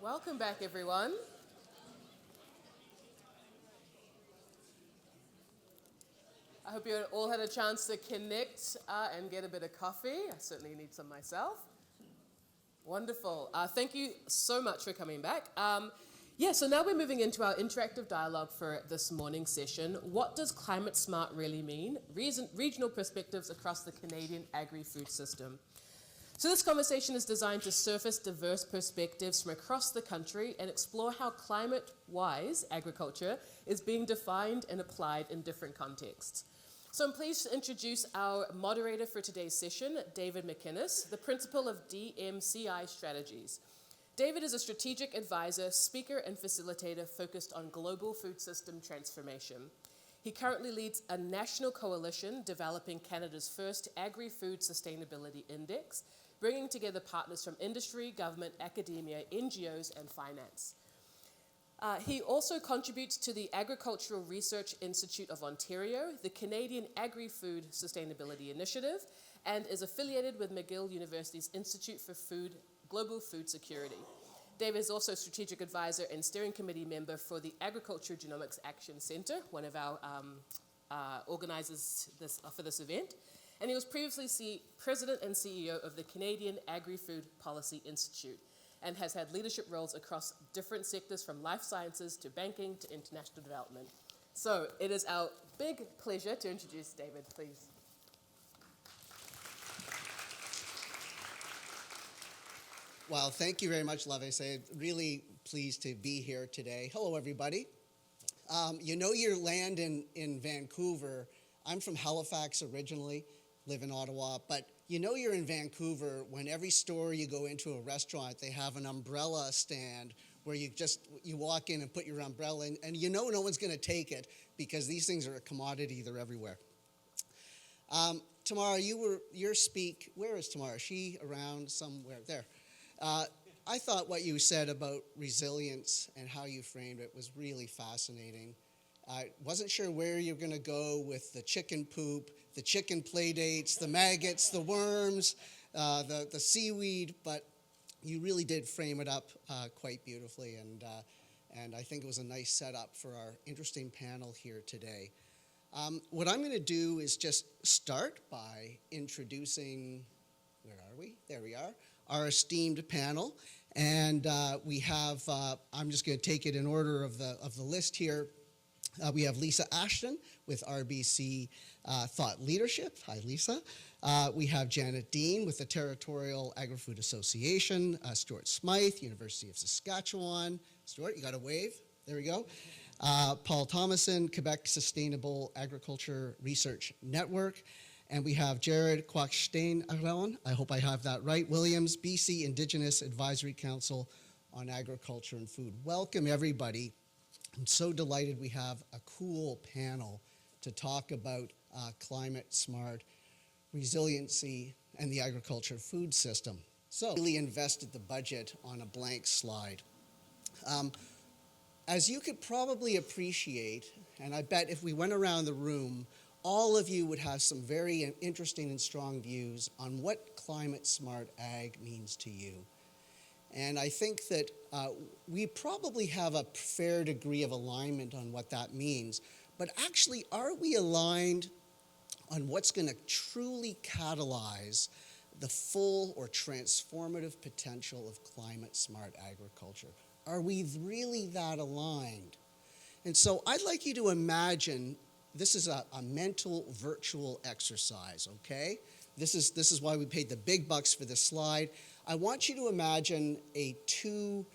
Welcome back, everyone. I hope you all had a chance to connect and get a bit of coffee. I certainly need some myself. Wonderful. Thank you so much for coming back. So now we're moving into our interactive dialogue for this morning's session. What does climate smart really mean? Regional perspectives across the Canadian agri-food system. So this conversation is designed to surface diverse perspectives from across the country and explore how climate-wise agriculture is being defined and applied in different contexts. So I'm pleased to introduce our moderator for today's session, David McInnes, the principal of DMCI Strategies. David is a strategic advisor, speaker, and facilitator focused on global food system transformation. He currently leads a national coalition developing Canada's first Agri-Food Sustainability Index, bringing together partners from industry, government, academia, NGOs, and finance. He also contributes to the Agricultural Research Institute of Ontario, the Canadian Agri-Food Sustainability Initiative, and is affiliated with McGill University's Institute for Global Food Security. David is also a strategic advisor and steering committee member for the Agriculture Genomics Action Centre, one of our organizers for this event. And he was previously president and CEO of the Canadian Agri-Food Policy Institute and has had leadership roles across different sectors from life sciences to banking to international development. So it is our big pleasure to introduce David, please. Well, thank you very much, Levese. Really pleased to be here today. Hello, everybody. You know your land in Vancouver. I'm from Halifax originally, live in Ottawa, but you know you're in Vancouver when every store you go into, a restaurant, they have an umbrella stand where you walk in and put your umbrella in, and you know no one's going to take it because these things are a commodity, they're everywhere. Tamara, where is Tamara? Is she around somewhere? There. I thought what you said about resilience and how you framed it was really fascinating. I wasn't sure where you're going to go with the chicken poop, the chicken play dates, the maggots, the worms, the seaweed, but you really did frame it up quite beautifully, and I think it was a nice setup for our interesting panel here today. What I'm going to do is just start by introducing, where are we? There we are, our esteemed panel, and we have, I'm just going to take it in order of the list here. We have Lisa Ashton with RBC Thought Leadership. Hi, Lisa. We have Janet Dean with the Territorial Agri-Food Association. Stuart Smyth, University of Saskatchewan. Stuart, you got a wave? There we go. Paul Thomassin, Quebec Sustainable Agriculture Research Network. And we have Jared Qwustenuxun, I hope I have that right, Williams, BC Indigenous Advisory Council on Agriculture and Food. Welcome, everybody. I'm so delighted we have a cool panel to talk about climate smart resiliency and the agriculture food system. So really invested the budget on a blank slide. As you could probably appreciate, and I bet if we went around the room, all of you would have some very interesting and strong views on what climate smart ag means to you. And I think that we probably have a fair degree of alignment on what that means. But actually, are we aligned on what's going to truly catalyze the full or transformative potential of climate smart agriculture? Are we really that aligned? And so I'd like you to imagine, this is a mental virtual exercise, okay? This is why we paid the big bucks for this slide. I want you to imagine a two-column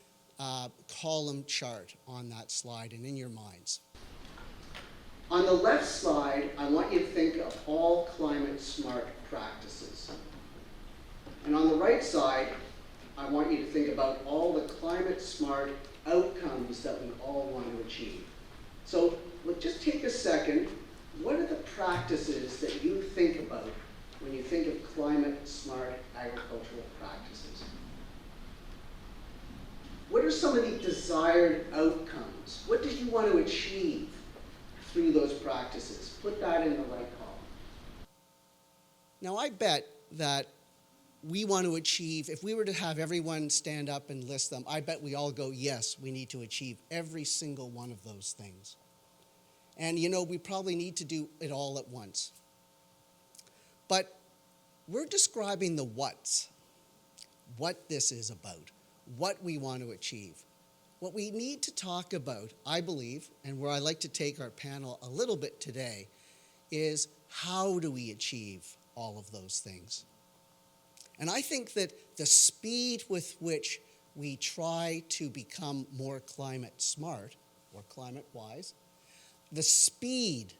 chart on that slide and in your minds. On the left side, I want you to think of all climate smart practices. And on the right side, I want you to think about all the climate smart outcomes that we all want to achieve. So just take a second. What are the practices that you think about when you think of climate smart agricultural practices? What are some of the desired outcomes? What did you want to achieve through those practices? Put that in the right column. Now I bet that we want to achieve, if we were to have everyone stand up and list them, I bet we all go, yes, we need to achieve every single one of those things. And you know, we probably need to do it all at once. But we're describing the what's, what this is about, what we want to achieve. What we need to talk about, I believe, and where I like to take our panel a little bit today, is how do we achieve all of those things? And I think that the speed with which we try to become more climate smart or climate wise, the speed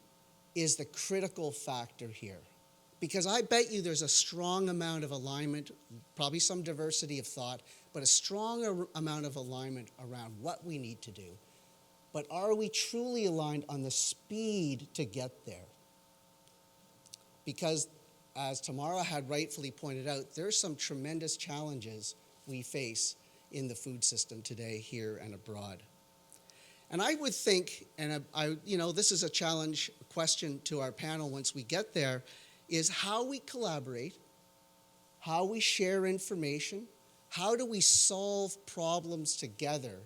is the critical factor here. Because I bet you there's a strong amount of alignment, probably some diversity of thought, but a strong amount of alignment around what we need to do. But are we truly aligned on the speed to get there? Because as Tamara had rightfully pointed out, there's some tremendous challenges we face in the food system today, here and abroad. And I would think, and this is a challenge question to our panel once we get there, is how we collaborate, how we share information, how do we solve problems together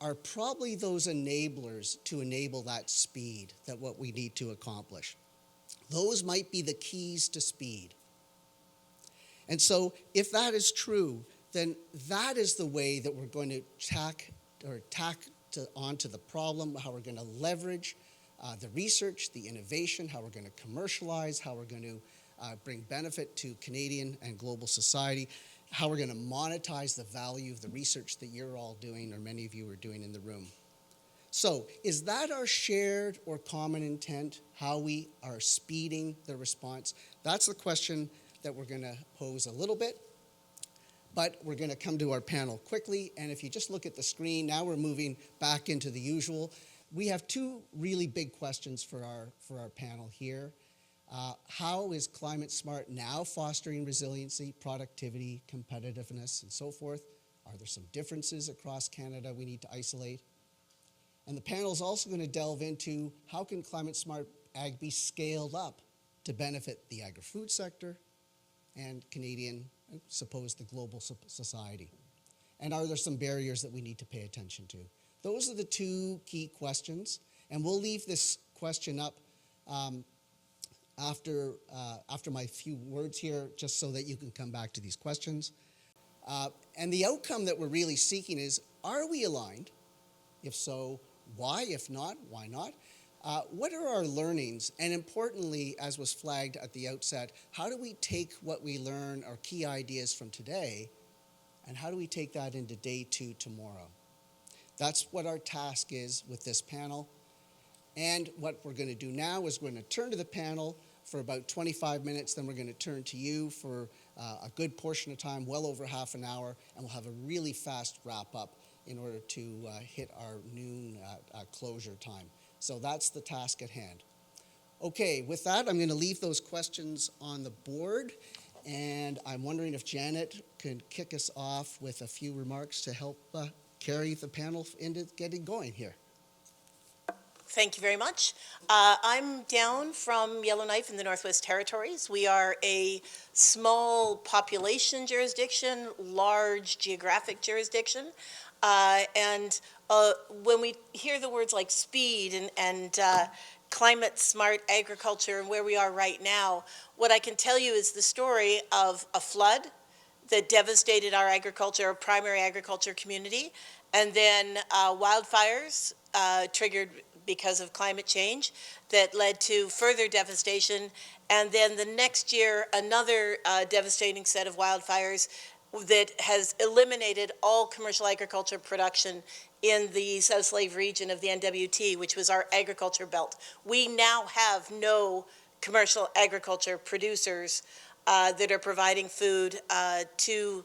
are probably those enablers to enable that speed, that what we need to accomplish. Those might be the keys to speed. And so if that is true, then that is the way that we're going to tack onto the problem, how we're going to leverage the research, the innovation, how we're going to commercialize, how we're going to bring benefit to Canadian and global society, how we're going to monetize the value of the research that you're all doing, or many of you are doing in the room. So is that our shared or common intent, how we are speeding the response? That's the question that we're going to pose a little bit. But we're going to come to our panel quickly. And if you just look at the screen, now we're moving back into the usual. We have two really big questions for our panel here. How is climate smart now fostering resiliency, productivity, competitiveness, and so forth? Are there some differences across Canada we need to isolate? And the panel is also going to delve into how can climate smart ag be scaled up to benefit the agri-food sector and Canadian, I suppose, the global society? And are there some barriers that we need to pay attention to? Those are the two key questions, and we'll leave this question up after my few words here, just so that you can come back to these questions. And the outcome that we're really seeking is, are we aligned? If so, why? If not, why not? What are our learnings? And importantly, as was flagged at the outset, how do we take what we learn, our key ideas from today, and how do we take that into day two tomorrow? That's what our task is with this panel. And what we're going to do now is we're going to turn to the panel for about 25 minutes, then we're going to turn to you for a good portion of time, well over half an hour, and we'll have a really fast wrap up in order to hit our noon closure time. So that's the task at hand. Okay, with that, I'm going to leave those questions on the board, and I'm wondering if Janet could kick us off with a few remarks to help carry the panel into getting going here. Thank you very much. I'm down from Yellowknife in the Northwest Territories. We are a small population jurisdiction, large geographic jurisdiction. And when we hear the words like speed and climate smart agriculture and where we are right now, what I can tell you is the story of a flood that devastated our agriculture, our primary agriculture community, and then wildfires triggered because of climate change that led to further devastation. And then the next year, another devastating set of wildfires that has eliminated all commercial agriculture production in the South Slave region of the NWT, which was our agriculture belt. We now have no commercial agriculture producers that are providing food to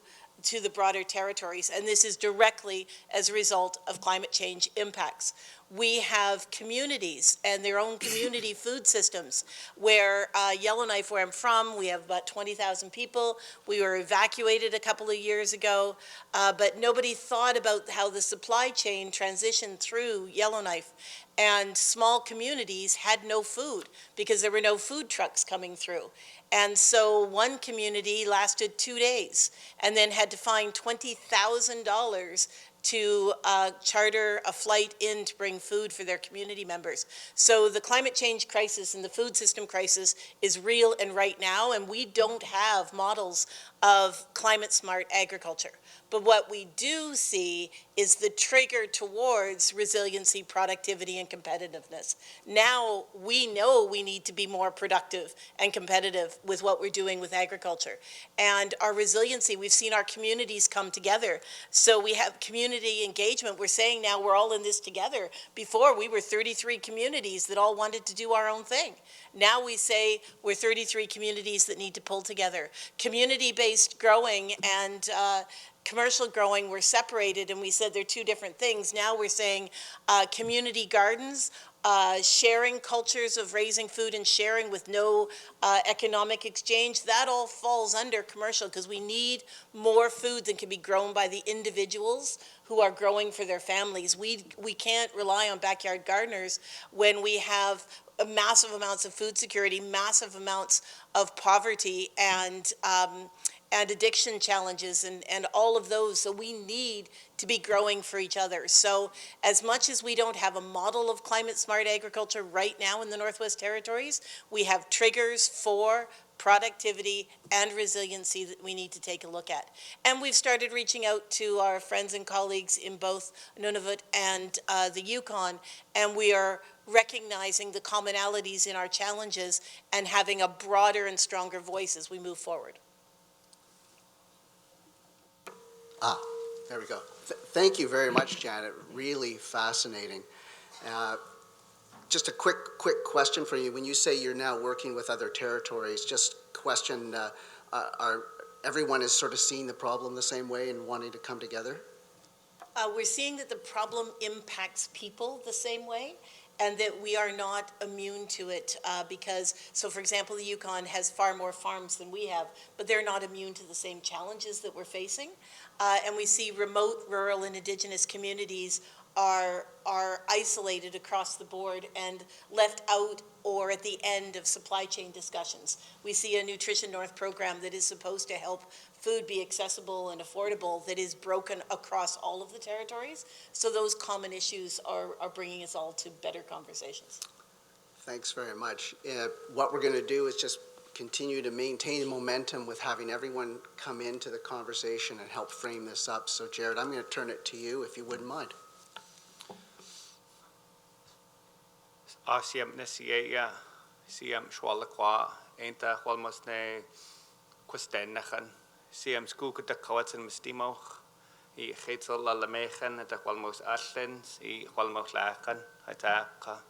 the broader territories, and this is directly as a result of climate change impacts. We have communities and their own community food systems where Yellowknife, where I'm from, we have about 20,000 people. We were evacuated a couple of years ago, but nobody thought about how the supply chain transitioned through Yellowknife. And small communities had no food because there were no food trucks coming through. And so one community lasted 2 days and then had to find $20,000 to charter a flight in to bring food for their community members. So the climate change crisis and the food system crisis is real and right now, and we don't have models of climate smart agriculture. But what we do see is the trigger towards resiliency, productivity, and competitiveness. Now we know we need to be more productive and competitive with what we're doing with agriculture. And our resiliency, we've seen our communities come together. So we have community engagement. We're saying now we're all in this together. Before, we were 33 communities that all wanted to do our own thing. Now we say we're 33 communities that need to pull together. Community-based growing and commercial growing were separated, and we said they're two different things. Now we're saying community gardens, sharing cultures of raising food and sharing with no economic exchange, that all falls under commercial because we need more food than can be grown by the individuals who are growing for their families. We can't rely on backyard gardeners when we have massive amounts of food security, massive amounts of poverty, and addiction challenges and all of those. So we need to be growing for each other. So as much as we don't have a model of climate smart agriculture right now in the Northwest Territories, we have triggers for productivity and resiliency that we need to take a look at. And we've started reaching out to our friends and colleagues in both Nunavut and the Yukon, and we are recognizing the commonalities in our challenges and having a broader and stronger voice as we move forward. There we go. Thank you very much, Janet. Really fascinating. Just a quick question for you. When you say you're now working with other territories, just question, everyone is sort of seeing the problem the same way and wanting to come together? We're seeing that the problem impacts people the same way, and that we are not immune to it because, so for example, the Yukon has far more farms than we have, but they're not immune to the same challenges that we're facing. And we see remote, rural, and Indigenous communities are isolated across the board and left out or at the end of supply chain discussions. We see a Nutrition North program that is supposed to help food be accessible and affordable that is broken across all of the territories. So those common issues are bringing us all to better conversations. Thanks very much. What we're going to do is just continue to maintain momentum with having everyone come into the conversation and help frame this up. So Jared, I'm going to turn it to you if you wouldn't mind. Asiam Nesiya, Siam Schwalakwa, Ainta Walmosne, Qwustenuxun, Siam Skukata Qwustenuxun Mistimoch, I Hetzel Lalamechan, at the Walmos Ashton, I Walmos Lacan, Ataka.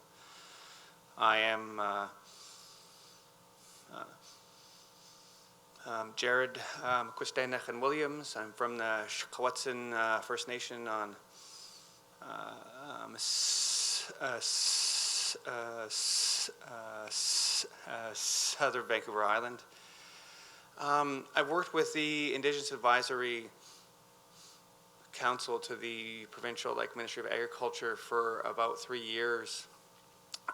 I am Jared Qwustenuxun Williams. I'm from the Qwustenuxun First Nation on southern Vancouver Island. I've worked with the Indigenous Advisory Council to the Provincial Ministry of Agriculture for about 3 years.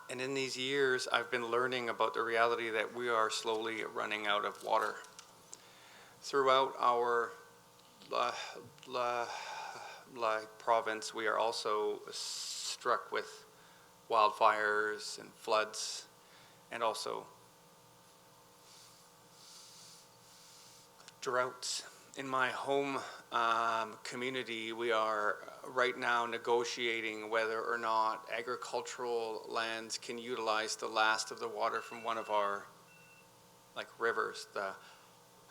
And in these years, I've been learning about the reality that we are slowly running out of water. Throughout our province, we are also struck with wildfires and floods, and also droughts. In my home community, we are right now negotiating whether or not agricultural lands can utilize the last of the water from one of our rivers, the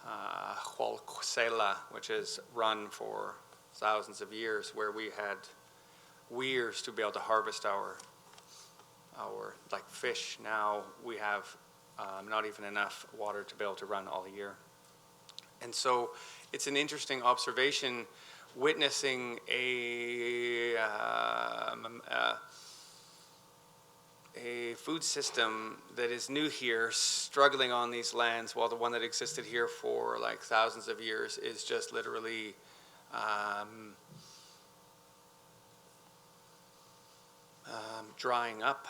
Qwustenuxun, which has run for thousands of years, where we had weirs to be able to harvest our fish. Now we have not even enough water to be able to run all year. And so it's an interesting observation witnessing a food system that is new here, struggling on these lands, while the one that existed here for thousands of years is just literally drying up.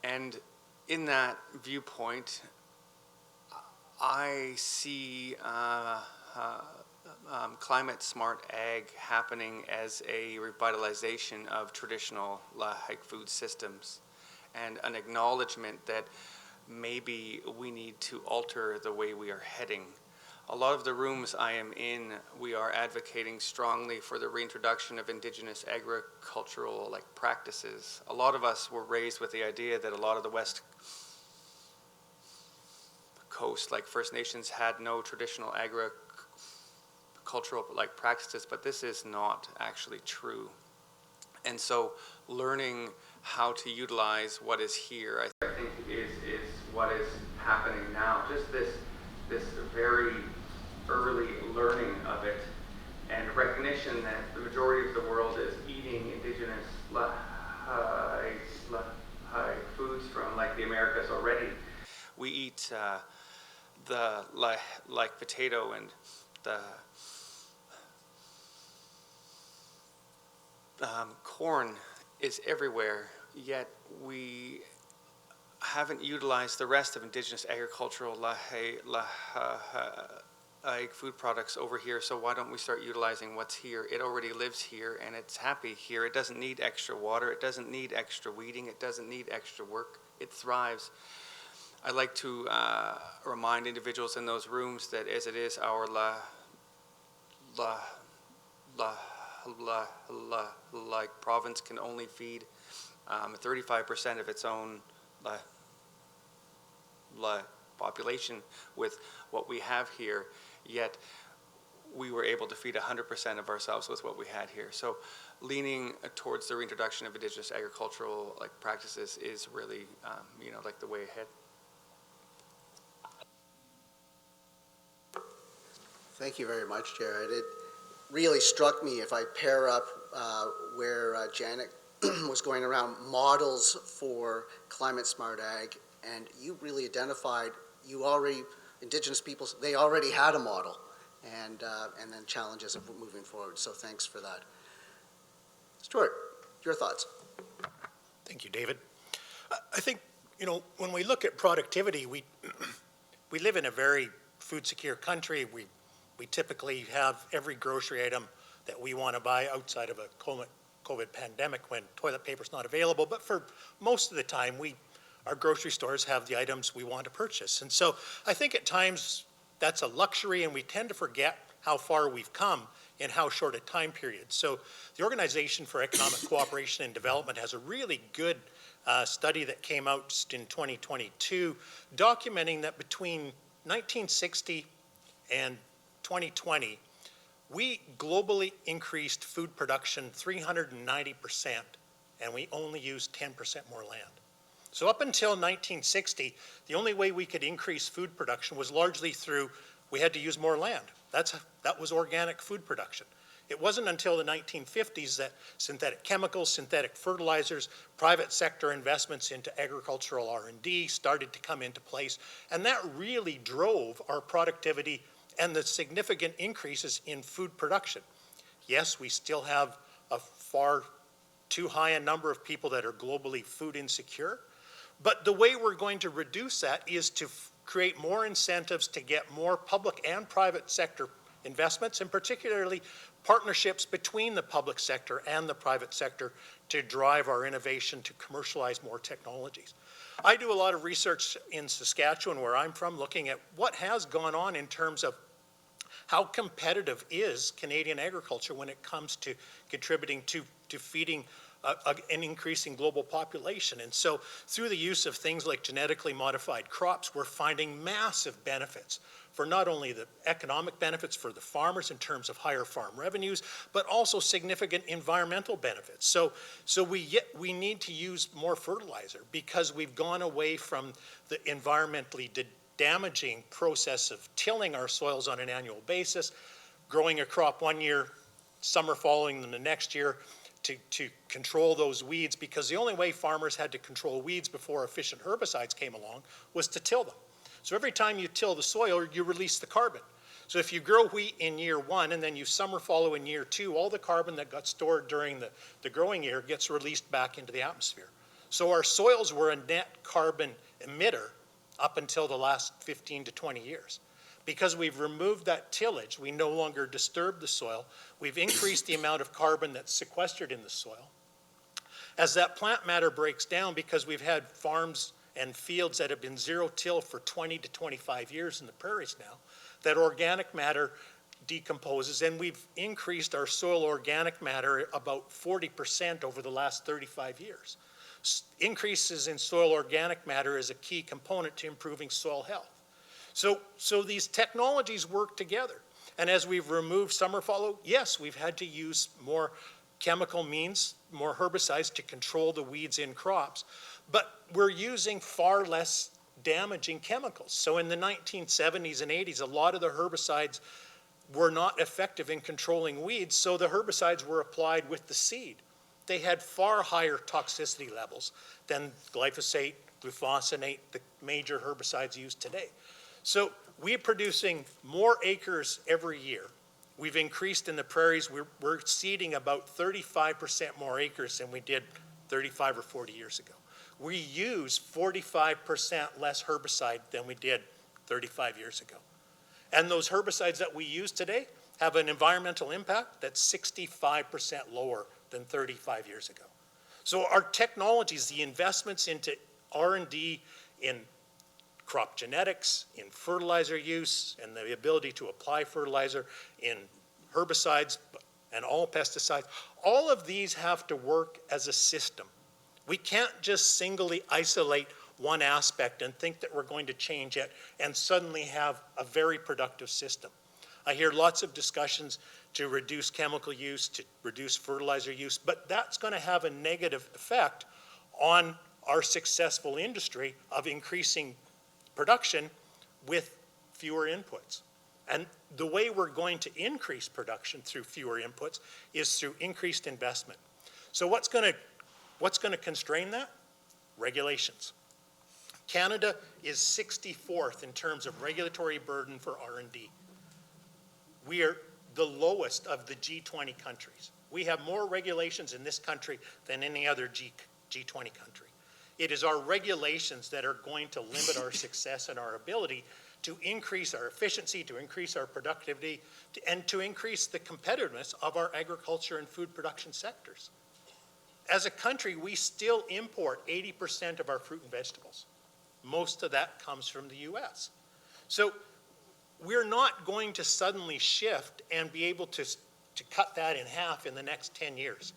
And in that viewpoint, I see climate smart ag happening as a revitalization of traditional food systems, and an acknowledgement that maybe we need to alter the way we are heading. A lot of the rooms I am in, we are advocating strongly for the reintroduction of Indigenous agricultural practices. A lot of us were raised with the idea that a lot of the West Coast, like First Nations, had no traditional agricultural practices, but this is not actually true. And so learning how to utilize what is here, I think is what is happening now. Just this very early learning of it, and recognition that the majority of the world is eating Indigenous foods from the Americas already. We eat the potato and the corn is everywhere, yet we haven't utilized the rest of Indigenous agricultural food products over here. So why don't we start utilizing what's here? It already lives here and it's happy here. It doesn't need extra water. It doesn't need extra weeding. It doesn't need extra work. It thrives. I like to remind individuals in those rooms that as it is our province can only feed 35% of its own population with what we have here, yet we were able to feed 100% of ourselves with what we had here. So leaning towards the reintroduction of Indigenous agricultural practices is really the way ahead. Thank you very much, Jared. It really struck me, if I pair up where Janet was going around models for climate smart ag, and you really identified Indigenous peoples, they already had a model, and then challenges of moving forward. So thanks for that. Stuart, your thoughts? Thank you, David. I think, when we look at productivity, we live in a very food secure country. We typically have every grocery item that we want to buy outside of a COVID pandemic when toilet paper is not available. But for most of the time, our grocery stores have the items we want to purchase. And so I think at times that's a luxury, and we tend to forget how far we've come in how short a time period. So the Organization for Economic Cooperation and Development has a really good study that came out in 2022 documenting that between 1960 and 2020, we globally increased food production 390%, and we only used 10% more land. So up until 1960, the only way we could increase food production was largely through, we had to use more land. That was organic food production. It wasn't until the 1950s that synthetic chemicals, synthetic fertilizers, private sector investments into agricultural R&D started to come into place, and that really drove our productivity and the significant increases in food production. Yes, we still have a far too high a number of people that are globally food insecure, but the way we're going to reduce that is to create more incentives to get more public and private sector investments, and particularly partnerships between the public sector and the private sector to drive our innovation to commercialize more technologies. I do a lot of research in Saskatchewan, where I'm from, looking at what has gone on in terms of how competitive is Canadian agriculture when it comes to contributing to feeding an increasing global population. And so through the use of things like genetically modified crops, we're finding massive benefits for not only the economic benefits for the farmers in terms of higher farm revenues, but also significant environmental benefits. So we need to use more fertilizer because we've gone away from the environmentally damaging process of tilling our soils on an annual basis, growing a crop one year, summer following them the next year, to control those weeds, because the only way farmers had to control weeds before efficient herbicides came along was to till them. So every time you till the soil, you release the carbon. So if you grow wheat in year one and then you summer follow in year two, all the carbon that got stored during the growing year gets released back into the atmosphere. So our soils were a net carbon emitter up until the last 15 to 20 years. Because we've removed that tillage, we no longer disturb the soil. We've increased the amount of carbon that's sequestered in the soil. As that plant matter breaks down, because we've had farms and fields that have been zero till for 20 to 25 years in the prairies now, that organic matter decomposes, and we've increased our soil organic matter about 40% over the last 35 years. Increases in soil organic matter is a key component to improving soil health. So these technologies work together. And as we've removed summer fallow, yes, we've had to use more chemical means, more herbicides to control the weeds in crops, but we're using far less damaging chemicals. So in the 1970s and 80s, a lot of the herbicides were not effective in controlling weeds, so the herbicides were applied with the seed. They had far higher toxicity levels than glyphosate, glufosinate, the major herbicides used today. So we're producing more acres every year. We've increased in the prairies. We're seeding about 35% more acres than we did 35 or 40 years ago. We use 45% less herbicide than we did 35 years ago. And those herbicides that we use today have an environmental impact that's 65% lower than 35 years ago. So our technologies, the investments into R&D in crop genetics, in fertilizer use, and the ability to apply fertilizer, in herbicides and all pesticides, all of these have to work as a system. We can't just singly isolate one aspect and think that we're going to change it and suddenly have a very productive system. I hear lots of discussions to reduce chemical use, to reduce fertilizer use, but that's going to have a negative effect on our successful industry of increasing production with fewer inputs. And the way we're going to increase production through fewer inputs is through increased investment. So what's going to constrain that? Regulations. Canada is 64th in terms of regulatory burden for R&D. We are the lowest of the G20 countries. We have more regulations in this country than any other G20 country. It is our regulations that are going to limit our success and our ability to increase our efficiency, to increase our productivity, and to increase the competitiveness of our agriculture and food production sectors. As a country, we still import 80% of our fruit and vegetables. Most of that comes from the US. So we're not going to suddenly shift and be able to cut that in half in the next 10 years.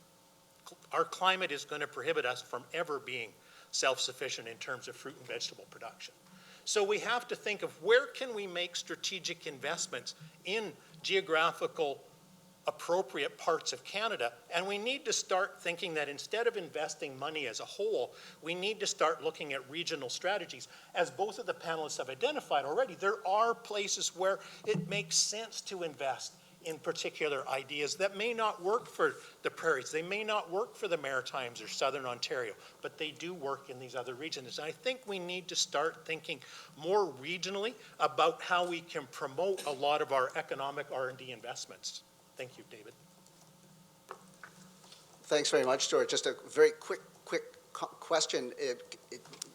Our climate is going to prohibit us from ever being self-sufficient in terms of fruit and vegetable production. So we have to think of where can we make strategic investments in geographical appropriate parts of Canada, and we need to start thinking that instead of investing money as a whole, we need to start looking at regional strategies. As both of the panelists have identified already, there are places where it makes sense to invest in particular ideas that may not work for the prairies, they may not work for the Maritimes or Southern Ontario, but they do work in these other regions. And I think we need to start thinking more regionally about how we can promote a lot of our economic R&D investments. Thank you, David. Thanks very much, Stuart. Just a very quick question.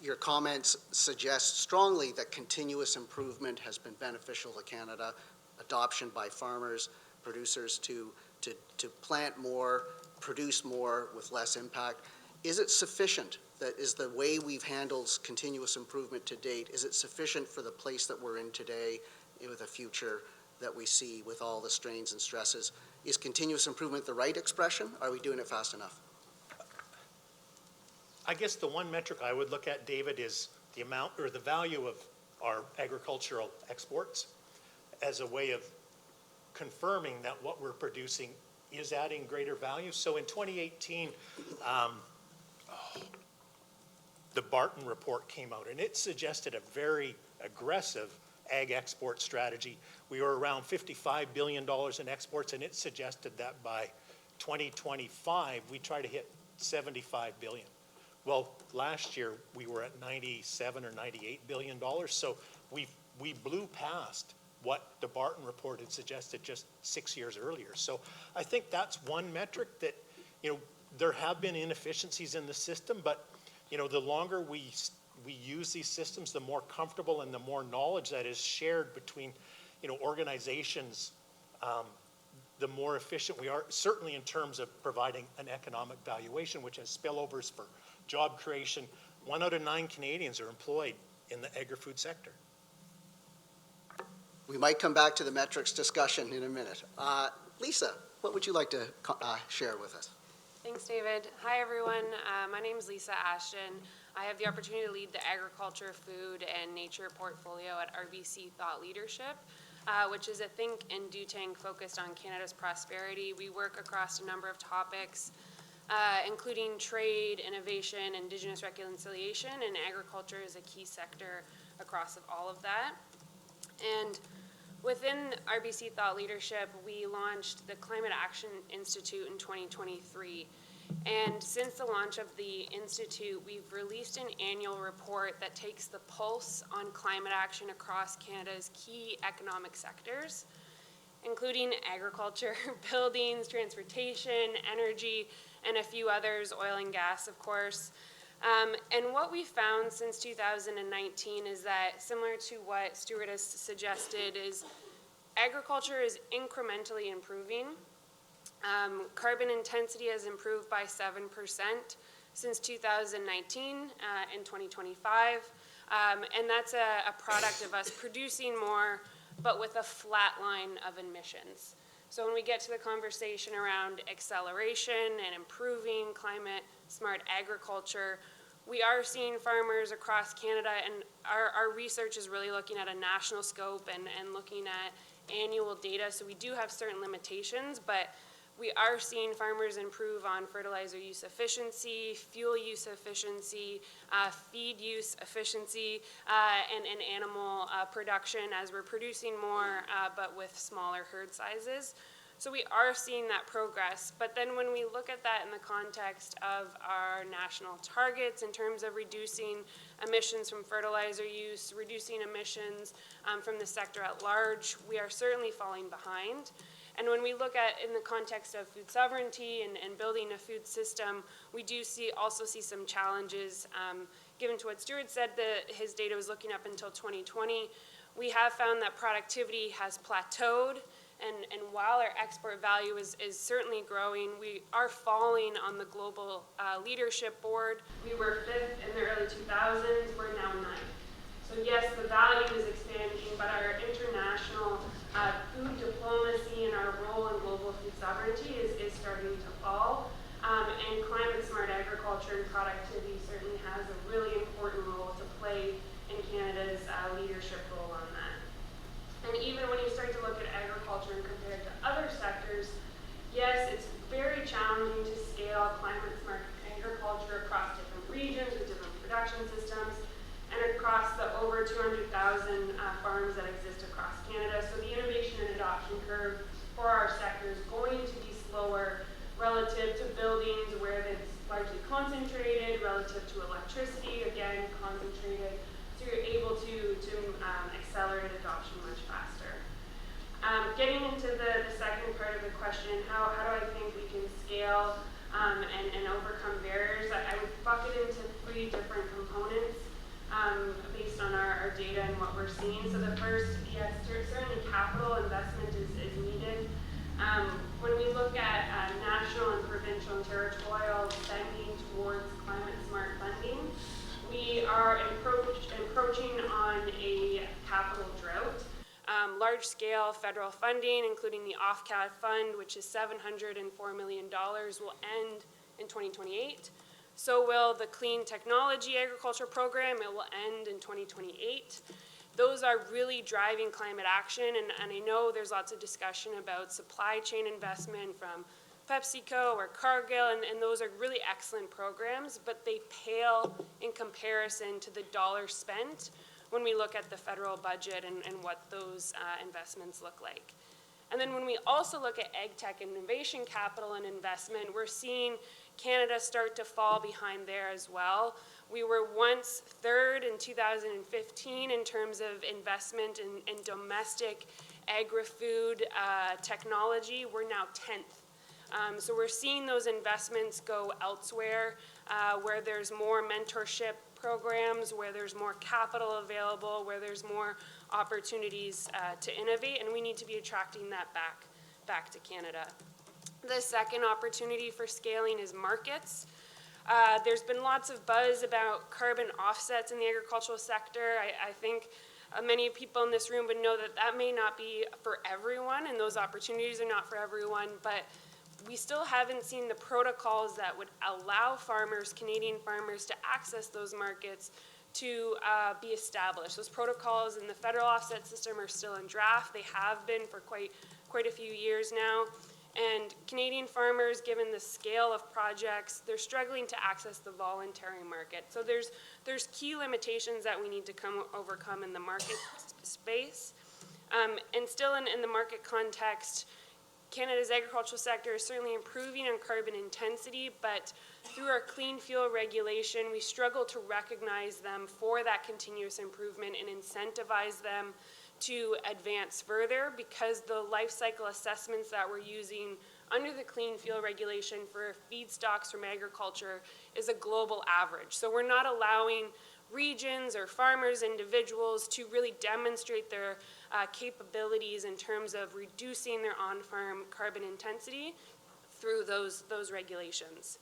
Your comments suggest strongly that continuous improvement has been beneficial to Canada, adoption by farmers, producers to plant more, produce more with less impact. Is it sufficient? That is the way we've handled continuous improvement to date. Is it sufficient for the place that we're in today with a future that we see with all the strains and stresses? Is continuous improvement the right expression? Are we doing it fast enough? I guess the one metric I would look at, David, is the amount or the value of our agricultural exports as a way of confirming that what we're producing is adding greater value. So in 2018, the Barton report came out, and it suggested a very aggressive ag export strategy. We were around $55 billion in exports, and it suggested that by 2025, we try to hit $75 billion. Well, last year, we were at $97 or $98 billion, so we blew past what the Barton report had suggested just 6 years earlier. So I think that's one metric that, there have been inefficiencies in the system, but you know, the longer we use these systems, the more comfortable and the more knowledge that is shared between, you know, organizations, the more efficient we are, certainly in terms of providing an economic valuation, which has spillovers for job creation. 1 out of 9 Canadians are employed in the agri-food sector. We might come back to the metrics discussion in a minute. Lisa, what would you like to share with us? Thanks, David. Hi, everyone. My name is Lisa Ashton. I have the opportunity to lead the agriculture, food, and nature portfolio at RBC Thought Leadership, which is a think and do tank focused on Canada's prosperity. We work across a number of topics, including trade, innovation, Indigenous reconciliation, and agriculture is a key sector across all of that. And within RBC Thought Leadership, we launched the Climate Action Institute in 2023. And since the launch of the Institute, we've released an annual report that takes the pulse on climate action across Canada's key economic sectors, including agriculture, buildings, transportation, energy, and a few others, oil and gas, of course. And what we found since 2019 is that, similar to what Stuart has suggested, is agriculture is incrementally improving. Carbon intensity has improved by 7% since 2019 in 2025. And that's a product of us producing more, but with a flat line of emissions. So when we get to the conversation around acceleration and improving climate smart agriculture, we are seeing farmers across Canada, and our research is really looking at a national scope and looking at annual data. So we do have certain limitations, but we are seeing farmers improve on fertilizer use efficiency, fuel use efficiency, feed use efficiency, and animal production as we're producing more, but with smaller herd sizes. So we are seeing that progress. But then when we look at that in the context of our national targets in terms of reducing emissions from fertilizer use, reducing emissions from the sector at large, we are certainly falling behind. And when we look at in the context of food sovereignty and building a food system, we do also see some challenges. Given to what Stuart said, his data was looking up until 2020. We have found that productivity has plateaued, and while our export value is certainly growing, we are falling on the global leadership board. We were 5th in the early 2000s, we're now 9th. So yes, the value is expanding, but our international food diplomacy and our role in global food sovereignty is starting to fall. And climate smart agriculture and productivity certainly has a really important role to play in Canada's leadership role on that. And even when you start to look at agriculture and compare it to other sectors, yes, it's very challenging to scale climate smart agriculture across different regions with different production systems and across the over 200,000 farms that exist across Canada. So the innovation and adoption curve for our sector is going to be slower relative to buildings where it's largely concentrated, relative to electricity, again, concentrated. So you're able to accelerate adoption much faster. Getting into the second part of the question, how do I think we can scale and overcome barriers? I would bucket into 3 different components based on our data and what we're seeing. So the first, yes, certainly capital investment is needed. When we look at national and provincial and territorial spending towards climate smart funding, we are encroaching on a capital drought. Large-scale federal funding, including the OFCAF fund, which is $704 million, will end in 2028. So will the Clean Technology Agriculture Program. It will end in 2028. Those are really driving climate action, and I know there's lots of discussion about supply chain investment from PepsiCo or Cargill, and those are really excellent programs, but they pale in comparison to the dollars spent when we look at the federal budget and what those investments look like. And then when we also look at ag tech innovation capital and investment, we're seeing Canada start to fall behind there as well. We were once 3rd in 2015 in terms of investment in domestic agri-food technology. We're now 10th. So we're seeing those investments go elsewhere, where there's more mentorship programs, where there's more capital available, where there's more opportunities to innovate, and we need to be attracting that back to Canada. The second opportunity for scaling is markets. There's been lots of buzz about carbon offsets in the agricultural sector. I think many people in this room would know that that may not be for everyone, and those opportunities are not for everyone, but we still haven't seen the protocols that would allow farmers, Canadian farmers, to access those markets to be established. Those protocols in the federal offset system are still in draft. They have been for quite a few years now. And Canadian farmers, given the scale of projects, they're struggling to access the voluntary market. So there's key limitations that we need to overcome in the market space. And still in the market context, Canada's agricultural sector is certainly improving on carbon intensity, but through our clean fuel regulation, we struggle to recognize them for that continuous improvement and incentivize them to advance further, because the life cycle assessments that we're using under the clean fuel regulation for feedstocks from agriculture is a global average. So we're not allowing regions or farmers, individuals to really demonstrate their capabilities in terms of reducing their on-farm carbon intensity through those regulations.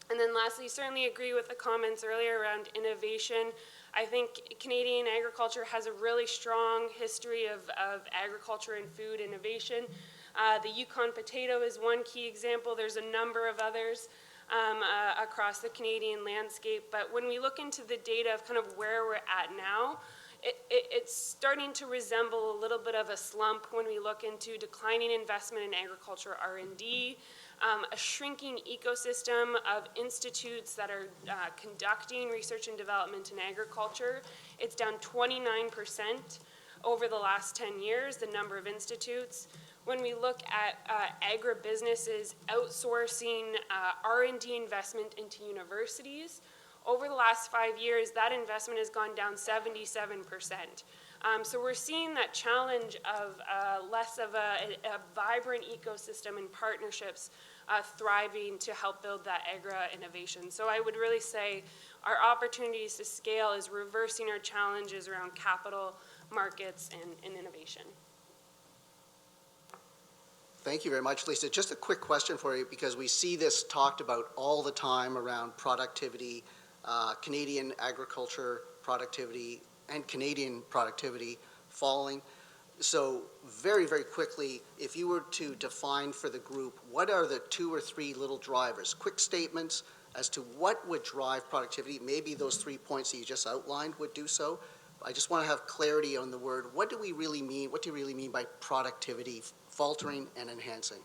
And then lastly, certainly agree with the comments earlier around innovation. I think Canadian agriculture has a really strong history of agriculture and food innovation. The Yukon potato is one key example. There's a number of others across the Canadian landscape. But when we look into the data of kind of where we're at now, it's starting to resemble a little bit of a slump when we look into declining investment in agriculture R&D, a shrinking ecosystem of institutes that are conducting research and development in agriculture. It's down 29% over the last 10 years, the number of institutes. When we look at agribusinesses outsourcing R&D investment into universities, over the last 5 years, that investment has gone down 77%. So we're seeing that challenge of less of a vibrant ecosystem and partnerships thriving to help build that agri-innovation. So I would really say our opportunities to scale is reversing our challenges around capital, markets, and innovation. Thank you very much, Lisa. Just a quick question for you, because we see this talked about all the time around productivity, Canadian agriculture productivity, and Canadian productivity falling. So very, very quickly, if you were to define for the group, what are the 2 or 3 little drivers? Quick statements as to what would drive productivity. Maybe those 3 points that you just outlined would do so. I just want to have clarity on the word. What do we really mean? What do you really mean by productivity faltering and enhancing?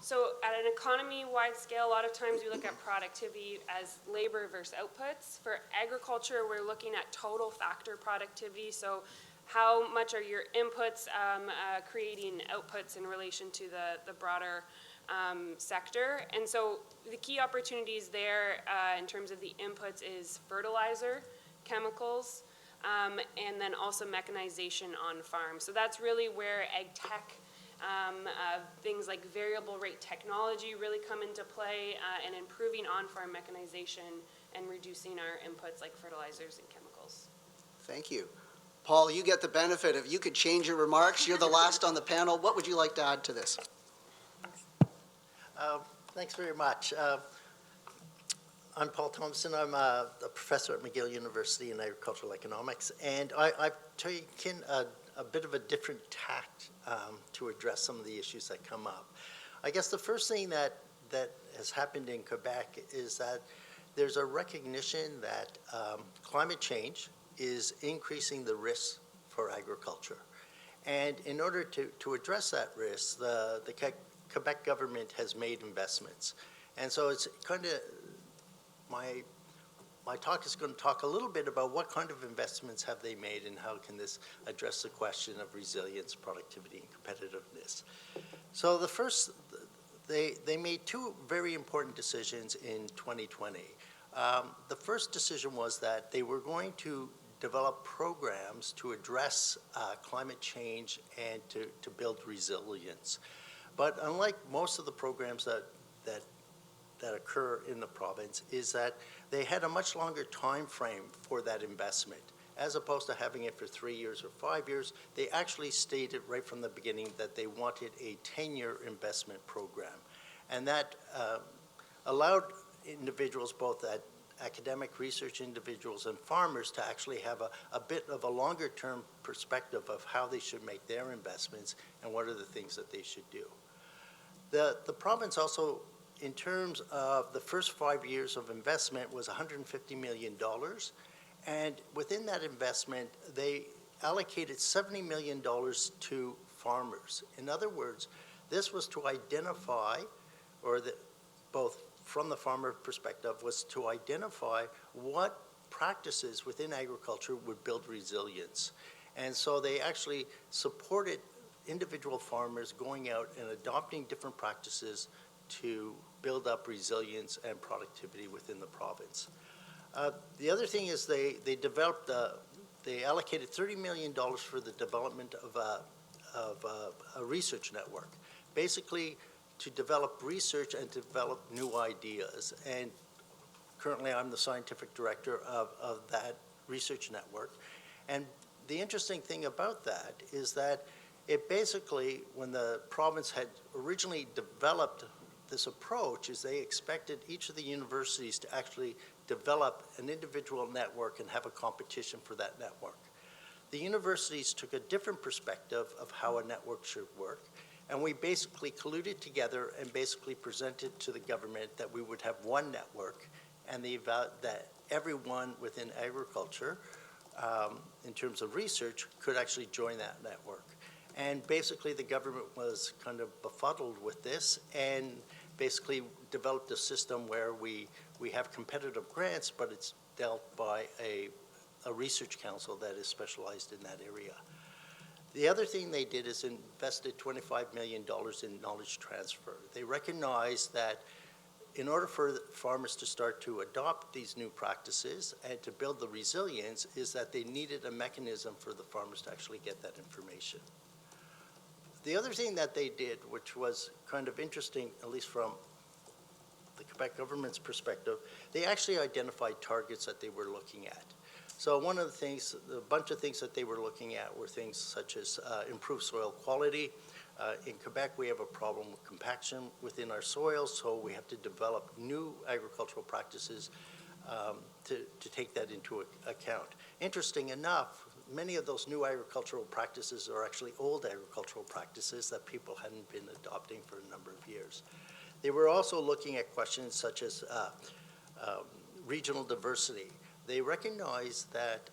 So at an economy-wide scale, a lot of times we look at productivity as labor versus outputs. For agriculture, we're looking at total factor productivity. So how much are your inputs creating outputs in relation to the broader sector? And so the key opportunities there in terms of the inputs is fertilizer, chemicals, and then also mechanization on farm. So that's really where ag tech, things like variable rate technology really come into play, and improving on-farm mechanization and reducing our inputs like fertilizers and chemicals. Thank you. Paul, you get the benefit of, you could change your remarks. You're the last on the panel. What would you like to add to this? Thanks very much. I'm Paul Thomassin. I'm a professor at McGill University in agricultural economics, and I've taken a bit of a different tact to address some of the issues that come up. I guess the first thing that has happened in Quebec is that there's a recognition that climate change is increasing the risks for agriculture. And in order to address that risk, the Quebec government has made investments. And so it's kind of, my talk is going to talk a little bit about what kind of investments have they made and how can this address the question of resilience, productivity, and competitiveness. So the first, they made 2 very important decisions in 2020. The first decision was that they were going to develop programs to address climate change and to build resilience. But unlike most of the programs that occur in the province, is that they had a much longer time frame for that investment. As opposed to having it for 3 years or 5 years, they actually stated right from the beginning that they wanted a 10-year investment program. And that allowed individuals, both academic research individuals and farmers, to actually have a bit of a longer-term perspective of how they should make their investments and what are the things that they should do. The province also, in terms of the first 5 years of investment, was $150 million. And within that investment, they allocated $70 million to farmers. In other words, this was to identify, or both from the farmer perspective, was to identify what practices within agriculture would build resilience. And so they actually supported individual farmers going out and adopting different practices to build up resilience and productivity within the province. The other thing is they allocated $30 million for the development of a research network, basically to develop research and develop new ideas. And currently I'm the scientific director of that research network. And the interesting thing about that is that it basically, when the province had originally developed this approach, is they expected each of the universities to actually develop an individual network and have a competition for that network. The universities took a different perspective of how a network should work, and we basically colluded together and basically presented to the government that we would have one network, and that everyone within agriculture, in terms of research, could actually join that network. And basically the government was kind of befuddled with this and basically developed a system where we have competitive grants, but it's dealt by a research council that is specialized in that area. The other thing they did is invested $25 million in knowledge transfer. They recognized that in order for farmers to start to adopt these new practices and to build the resilience, is that they needed a mechanism for the farmers to actually get that information. The other thing that they did, which was kind of interesting, at least from the Quebec government's perspective, they actually identified targets that they were looking at. So one of the things, a bunch of things that they were looking at were things such as improved soil quality. In Quebec, we have a problem with compaction within our soils, so we have to develop new agricultural practices to take that into account. Interesting enough, many of those new agricultural practices are actually old agricultural practices that people hadn't been adopting for a number of years. They were also looking at questions such as regional diversity. They recognized that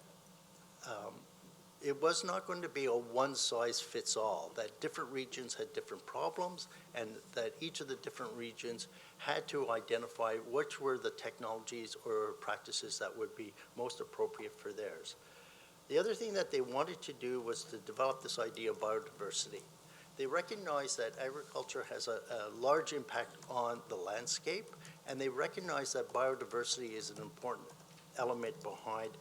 it was not going to be a one-size-fits-all, that different regions had different problems, and that each of the different regions had to identify which were the technologies or practices that would be most appropriate for theirs. The other thing that they wanted to do was to develop this idea of biodiversity. They recognized that agriculture has a large impact on the landscape, and they recognize that biodiversity is an important element behind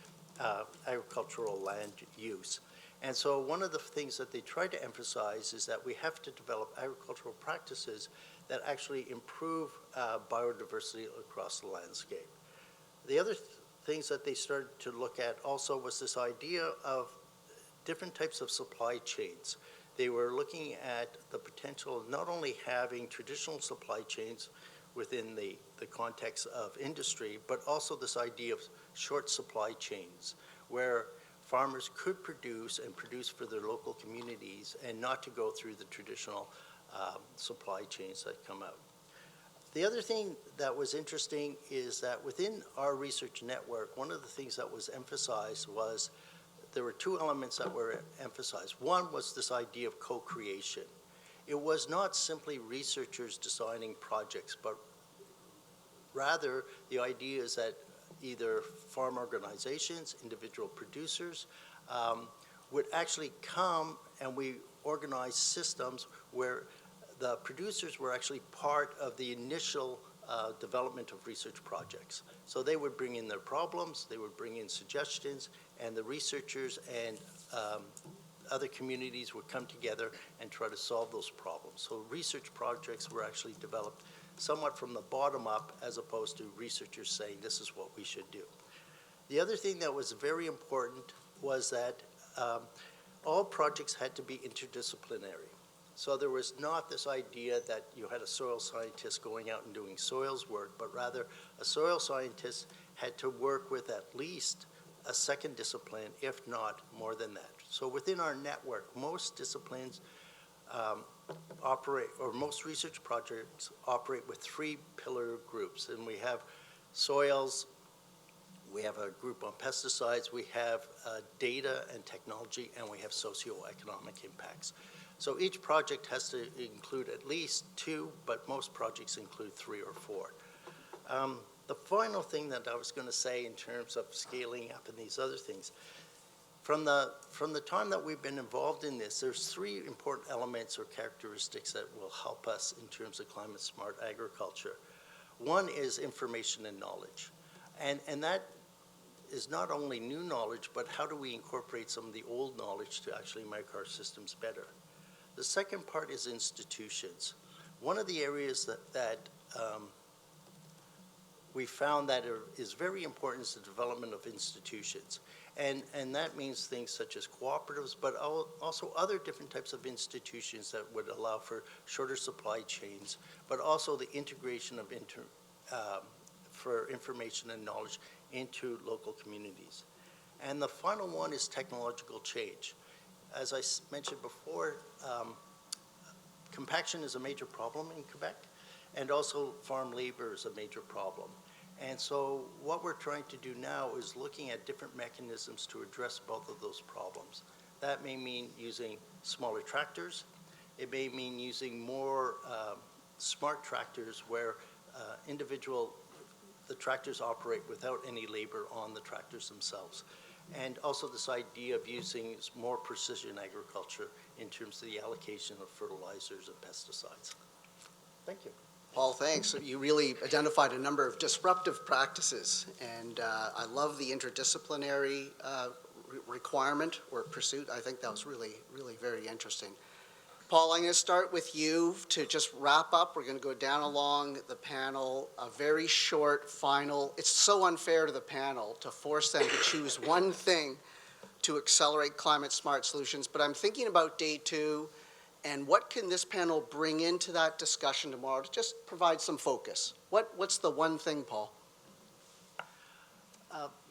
agricultural land use. And so one of the things that they try to emphasize is that we have to develop agricultural practices that actually improve biodiversity across the landscape. The other things that they started to look at also was this idea of different types of supply chains. They were looking at the potential of not only having traditional supply chains within the context of industry, but also this idea of short supply chains where farmers could produce and produce for their local communities and not to go through the traditional supply chains that come out. The other thing that was interesting is that within our research network, one of the things that was emphasized was there were two elements that were emphasized. One was this idea of co-creation. It was not simply researchers designing projects, but rather the idea is that either farm organizations, individual producers, would actually come and we organize systems where the producers were actually part of the initial development of research projects. So they would bring in their problems, they would bring in suggestions, and the researchers and other communities would come together and try to solve those problems. So research projects were actually developed somewhat from the bottom up, as opposed to researchers saying this is what we should do. The other thing that was very important was that all projects had to be interdisciplinary. So there was not this idea that you had a soil scientist going out and doing soils work, but rather a soil scientist had to work with at least a second discipline, if not more than that. So within our network, most disciplines operate, or most research projects operate with 3 pillar groups. And we have soils, we have a group on pesticides, we have data and technology, and we have socioeconomic impacts. So each project has to include at least 2, but most projects include 3 or 4. The final thing that I was going to say in terms of scaling up and these other things, from the time that we've been involved in this, there's 3 important elements or characteristics that will help us in terms of climate smart agriculture. One is information and knowledge. And that is not only new knowledge, but how do we incorporate some of the old knowledge to actually make our systems better? The second part is institutions. One of the areas that we found that is very important is the development of institutions. And that means things such as cooperatives, but also other different types of institutions that would allow for shorter supply chains, but also the integration of for information and knowledge into local communities. And the final one is technological change. As I mentioned before, compaction is a major problem in Quebec, and also farm labor is a major problem. And so what we're trying to do now is looking at different mechanisms to address both of those problems. That may mean using smaller tractors. It may mean using more smart tractors where the tractors operate without any labor on the tractors themselves. And also this idea of using more precision agriculture in terms of the allocation of fertilizers and pesticides. Thank you. Paul, thanks. You really identified a number of disruptive practices, and I love the interdisciplinary requirement or pursuit. I think that was really, really very interesting. Paul, I'm going to start with you to just wrap up. We're going to go down along the panel, a very short final. It's so unfair to the panel to force them to choose one thing to accelerate climate smart solutions, but I'm thinking about day 2. And what can this panel bring into that discussion tomorrow to just provide some focus? What's the one thing, Paul?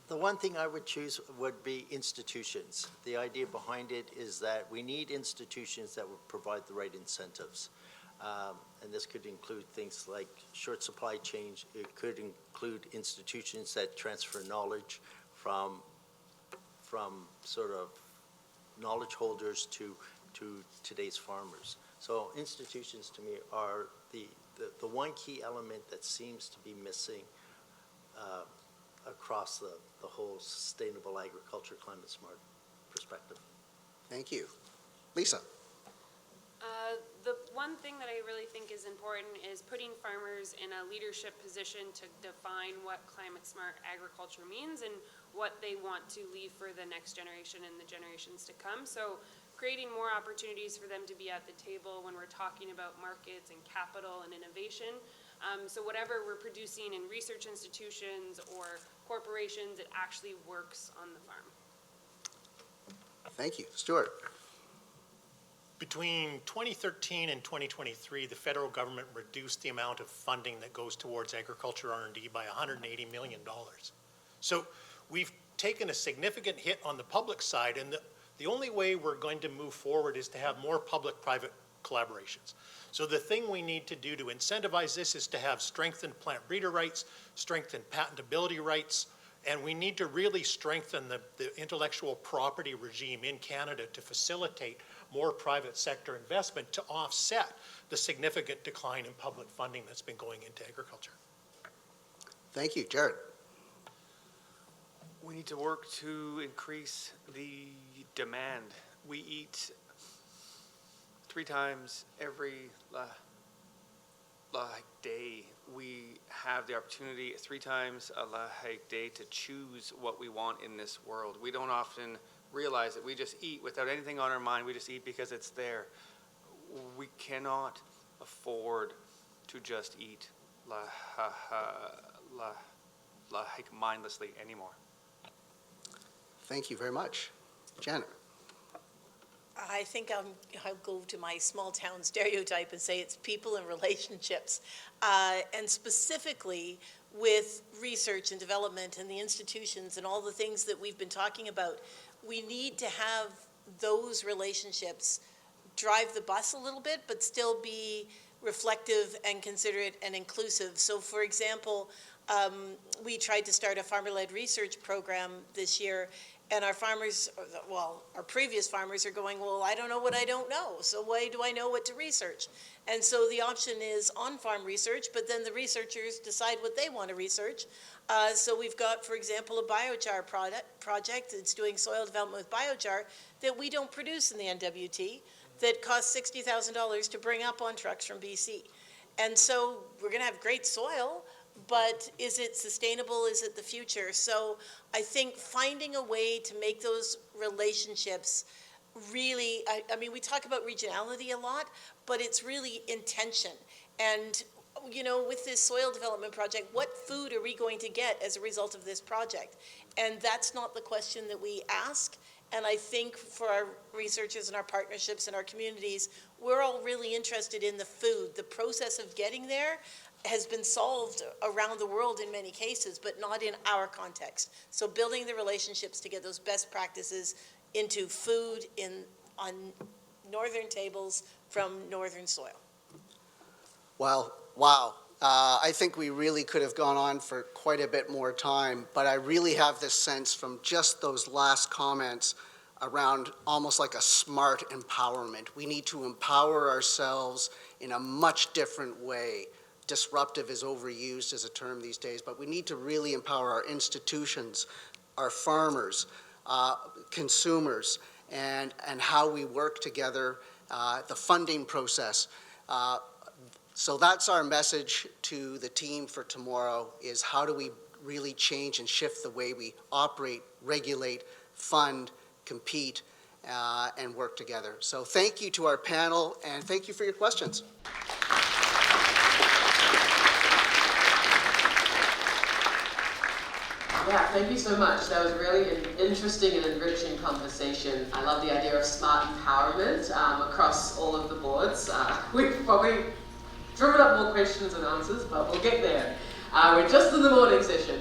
The one thing I would choose would be institutions. The idea behind it is that we need institutions that would provide the right incentives. And this could include things like short supply chains. It could include institutions that transfer knowledge from sort of knowledge holders to today's farmers. So institutions to me are the one key element that seems to be missing across the whole sustainable agriculture, climate smart perspective. Thank you. Lisa. The one thing that I really think is important is putting farmers in a leadership position to define what climate smart agriculture means and what they want to leave for the next generation and the generations to come. So creating more opportunities for them to be at the table when we're talking about markets and capital and innovation. So whatever we're producing in research institutions or corporations, it actually works on the farm. Thank you. Stuart. Between 2013 and 2023, the federal government reduced the amount of funding that goes towards agriculture R&D by $180 million. So we've taken a significant hit on the public side, and the only way we're going to move forward is to have more public-private collaborations. So the thing we need to do to incentivize this is to have strengthened plant breeder rights, strengthened patentability rights, and we need to really strengthen the intellectual property regime in Canada to facilitate more private sector investment to offset the significant decline in public funding that's been going into agriculture. Thank you. Jared. We need to work to increase the demand. We eat 3 times every day. We have the opportunity 3 times a day to choose what we want in this world. We don't often realize that we just eat without anything on our mind. We just eat because it's there. We cannot afford to just eat mindlessly anymore. Thank you very much. Janet. I think I'll go to my small town stereotype and say it's people and relationships. And specifically with research and development and the institutions and all the things that we've been talking about, we need to have those relationships drive the bus a little bit, but still be reflective and considerate and inclusive. So for example, we tried to start a farmer-led research program this year, and our farmers, well, our previous farmers are going, well, I don't know what I don't know, so why do I know what to research? And so the option is on-farm research, but then the researchers decide what they want to research. So we've got, for example, a biochar project that's doing soil development with biochar that we don't produce in the NWT, that costs $60,000 to bring up on trucks from BC. And so we're going to have great soil, but is it sustainable? Is it the future? So I think finding a way to make those relationships really, I mean, we talk about regionality a lot, but it's really intention. And, you know, with this soil development project, what food are we going to get as a result of this project? And that's not the question that we ask. And I think for our researchers and our partnerships and our communities, we're all really interested in the food. The process of getting there has been solved around the world in many cases, but not in our context. So building the relationships to get those best practices into food on northern tables from northern soil. Well, wow. I think we really could have gone on for quite a bit more time, but I really have this sense from just those last comments around almost like a smart empowerment. We need to empower ourselves in a much different way. Disruptive is overused as a term these days, but we need to really empower our institutions, our farmers, consumers, and how we work together, the funding process. So that's our message to the team for tomorrow, is how do we really change and shift the way we operate, regulate, fund, compete, and work together. So thank you to our panel, and thank you for your questions. Yeah, thank you so much. That was really an interesting and enriching conversation. I love the idea of smart empowerment across all of the boards. We've probably driven up more questions and answers, but we'll get there. We're just in the morning session.